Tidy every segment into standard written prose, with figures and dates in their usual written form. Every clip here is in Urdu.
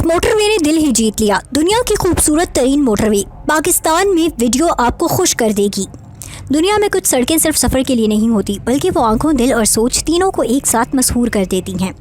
موٹر وے نے دل ہی جیت لیا۔ دنیا کی خوبصورت ترین موٹر وے پاکستان میں ویڈیو آپ کو خوش کر دے گی۔ دنیا میں کچھ سڑکیں صرف سفر کے لیے نہیں ہوتی بلکہ وہ آنکھوں، دل اور سوچ تینوں کو ایک ساتھ مسحور کر دیتی ہیں،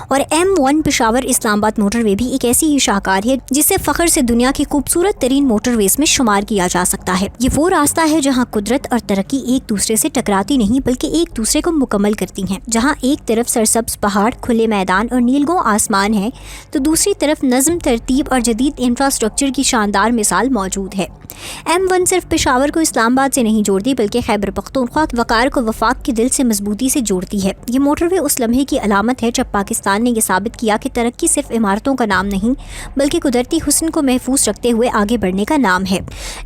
اور M1 پشاور اسلام آباد موٹر وے بھی ایک ایسی ہی شاہکار ہے جسے فخر سے دنیا کی خوبصورت ترین موٹر ویز میں شمار کیا جا سکتا ہے۔ یہ وہ راستہ ہے جہاں قدرت اور ترقی ایک دوسرے سے ٹکراتی نہیں بلکہ ایک دوسرے کو مکمل کرتی ہیں، جہاں ایک طرف سرسبز پہاڑ، کھلے میدان اور نیلگوں آسمان ہے تو دوسری طرف نظم، ترتیب اور جدید انفراسٹرکچر کی شاندار مثال موجود ہے۔ M1 صرف پشاور کو اسلام آباد سے نہیں جوڑتی بلکہ خیبر پختونخوا وقار کو وفاق کے دل سے مضبوطی سے جوڑتی ہے۔ یہ موٹر وے اس لمحے کی علامت ہے جب پاکستان نے یہ ثابت کیا کہ ترقی صرف عمارتوں کا نام نہیں بلکہ قدرتی حسن کو محفوظ رکھتے ہوئے آگے بڑھنے کا نام ہے۔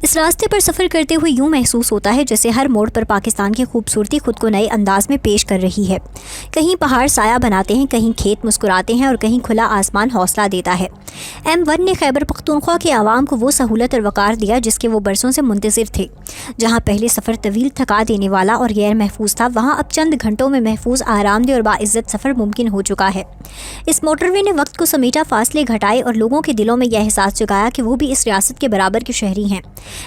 اس راستے پر سفر کرتے ہوئے یوں محسوس ہوتا ہے جیسے ہر موڑ پر پاکستان کی خوبصورتی خود کو نئے انداز میں پیش کر رہی ہے۔ کہیں پہاڑ سایہ بناتے ہیں، کہیں کھیت مسکراتے ہیں اور کہیں کھلا آسمان حوصلہ دیتا ہے۔ M1 نے خیبر پختونخوا کے عوام کو وہ سہولت اور وقار دیا جس کے وہ برسوں سے منتظر تھے۔ جہاں پہلے سفر طویل، تھکا دینے والا اور غیر محفوظ تھا، وہاں اب چند گھنٹوں میں محفوظ، آرام دہ اور باعزت سفر ممکن ہو چکا ہے۔ اس موٹر وے نے وقت کو سمیٹا، فاصلے گھٹائے اور لوگوں کے دلوں میں یہ احساس جگایا کہ وہ بھی اس ریاست کے برابر کے شہری ہیں۔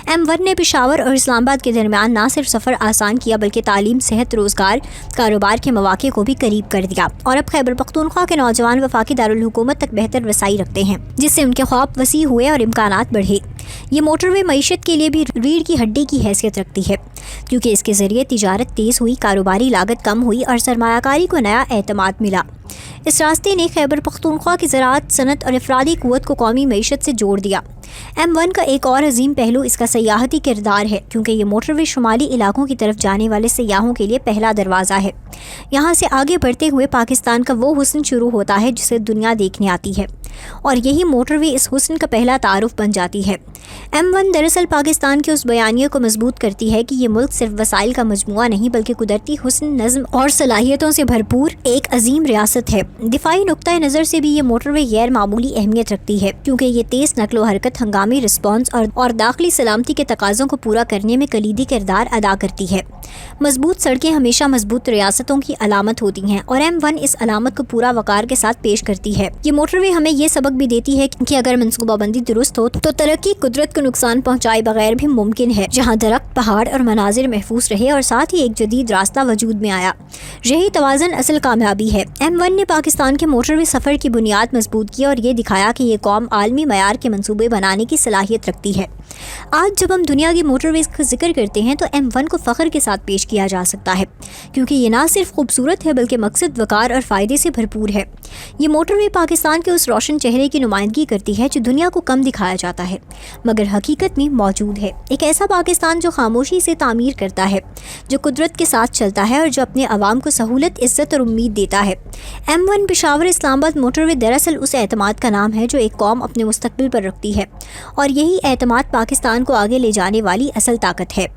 M1 نے پشاور اور اسلام آباد کے درمیان نہ صرف سفر آسان کیا بلکہ تعلیم، صحت، روزگار، کاروبار کے مواقع کو بھی قریب کر دیا، اور اب خیبر پختونخوا کے نوجوان وفاقی دارالحکومت تک بہتر رسائی رکھتے ہیں، جس سے ان کے خواب وسیع ہوئے اور امکانات بڑھے۔ یہ موٹر وے معیشت کے لیے بھی ریڑھ کی ہڈی کی حیثیت رکھتی ہے، کیونکہ اس کے ذریعے تجارت تیز ہوئی، کاروباری لاگت کم ہوئی اور سرمایہ کاری کو نیا اعتماد ملا۔ اس راستے نے خیبر پختونخوا کی زراعت، صنعت اور افرادی قوت کو قومی معیشت سے جوڑ دیا۔ M1 کا ایک اور عظیم پہلو اس کا سیاحتی کردار ہے، کیونکہ یہ موٹر وے شمالی علاقوں کی طرف جانے والے سیاحوں کے لیے پہلا دروازہ ہے۔ یہاں سے آگے بڑھتے ہوئے پاکستان کا وہ حسن شروع ہوتا ہے جسے دنیا دیکھنے آتی ہے، اور یہی موٹر وے اس حسن کا پہلا تعارف بن جاتی ہے۔ M1 دراصل پاکستان کے اس بیانیے کو مضبوط کرتی ہے کہ یہ ملک صرف وسائل کا مجموعہ نہیں بلکہ قدرتی حسن، نظم اور صلاحیتوں سے بھرپور ایک عظیم ریاست ہے۔ دفاعی نقطۂ نظر سے بھی یہ موٹر وے غیر معمولی اہمیت رکھتی ہے، کیونکہ یہ تیز نقل و حرکت، ہنگامی رسپانس اور داخلی سلامتی کے تقاضوں کو پورا کرنے میں کلیدی کردار ادا کرتی ہے۔ مضبوط سڑکیں ہمیشہ مضبوط ریاستوں کی علامت ہوتی ہیں، اور M1 اس علامت کو پورا وقار کے ساتھ پیش کرتی ہے۔ یہ موٹر وے ہمیں یہ سبق بھی دیتی ہے کہ اگر منصوبہ بندی درست ہو تو ترقی قدرت کو نقصان پہنچائے بغیر بھی ممکن ہے، جہاں درخت، پہاڑ اور مناظر محفوظ رہے اور ساتھ ہی ایک جدید راستہ وجود میں آیا۔ یہی توازن اصل کامیابی ہے۔ M1 نے پاکستان کے موٹر وے سفر کی بنیاد مضبوط کی اور یہ دکھایا کہ یہ قوم عالمی معیار کے منصوبے بنانے کی صلاحیت رکھتی ہے۔ آج جب ہم دنیا کی موٹر ویز کا ذکر کرتے ہیں تو M1 کو فخر کے ساتھ پیش کیا جا سکتا ہے، کیونکہ یہ نہ صرف خوبصورت ہے بلکہ مقصد، وقار اور فائدے سے بھرپور ہے۔ یہ موٹر وے پاکستان کے اس روشن چہرے کی نمائندگی کرتی ہے جو دنیا کو کم دکھایا جاتا ہے مگر حقیقت میں موجود ہے، ایک ایسا پاکستان جو خاموشی سے تعمیر کرتا ہے، جو قدرت کے ساتھ چلتا ہے اور جو اپنے عوام کو سہولت، عزت اور امید دیتا ہے۔ M1 پشاور اسلام آباد موٹر وے دراصل اس اعتماد کا نام ہے جو ایک قوم اپنے مستقبل پر رکھتی ہے، اور یہی اعتماد پاکستان کو آگے لے جانے والی اصل طاقت ہے۔